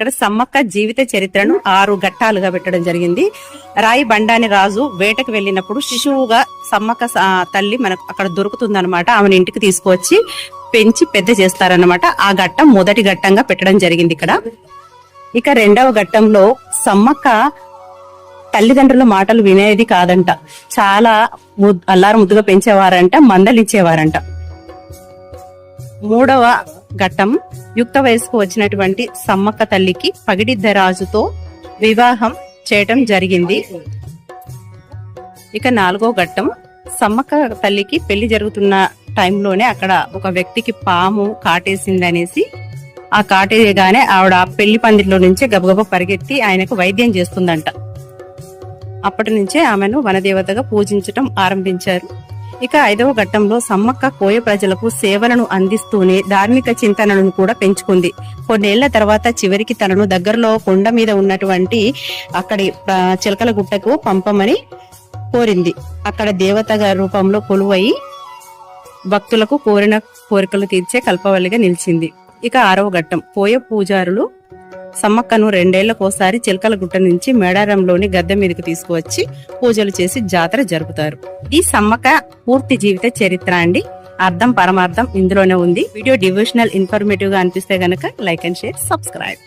ఇక్కడ సమ్మక్క జీవిత చరిత్రను 6 ఘట్టాలుగా పెట్టడం జరిగింది. రాయి బండాని రాజు వేటకు వెళ్ళినప్పుడు శిశువుగా సమ్మక్క తల్లి మనకు అక్కడ దొరుకుతుందన్నమాట. ఆమెను ఇంటికి తీసుకువచ్చి పెంచి పెద్ద చేస్తారన్నమాట. ఆ ఘట్టం మొదటి ఘట్టంగా పెట్టడం జరిగింది ఇక్కడ. ఇక రెండవ ఘట్టంలో సమ్మక్క తల్లిదండ్రుల మాటలు వినేది కాదంట, చాలా అల్లారు ముద్దుగా పెంచేవారంట, మందలిచ్చేవారంట. మూడవ ఘట్టం యుక్త వయసుకు వచ్చినటువంటి సమ్మక్క తల్లికి పగిడిద్ద రాజుతో వివాహం చేయటం జరిగింది. ఇక నాలుగో ఘట్టం సమ్మక్క తల్లికి పెళ్లి జరుగుతున్న టైంలోనే అక్కడ ఒక వ్యక్తికి పాము కాటేసింది అనేసి, ఆ కాటేయగానే ఆవిడ పెళ్లి పందిట్లో నుంచే గబగబ పరిగెత్తి ఆయనకు వైద్యం చేస్తుందంట. అప్పటి నుంచే ఆమెను వనదేవతగా పూజించటం ఆరంభించారు. ఇక ఐదవ ఘట్టంలో సమ్మక్క కోయ ప్రజలకు సేవలను అందిస్తూనే ధార్మిక చింతనను కూడా పెంచుకుంది. కొన్నేళ్ల తర్వాత చివరికి తనను దగ్గరలో కొండ మీద ఉన్నటువంటి అక్కడి చిలకల గుట్టకు పంపమని కోరింది. అక్కడ దేవత రూపంలో కొలువై భక్తులకు కోరిన కోరికలు తీర్చే కల్పవల్లిగా నిలిచింది. ఇక ఆరవ ఘట్టం కోయ పూజారులు సమ్మక్కను 2 ఏళ్లకోసారి చిలకల గుట్ట నుంచి మేడారంలోని గద్దె మీదకు తీసుకువచ్చి పూజలు చేసి జాతర జరుపుతారు. ఈ సమ్మక్క పూర్తి జీవిత చరిత్ర అండి. అర్థం పరమార్థం ఇందులోనే ఉంది. వీడియో డివోషనల్ ఇన్ఫర్మేటివ్ గా అనిపిస్తే గనక లైక్ అండ్ షేర్, సబ్స్క్రైబ్.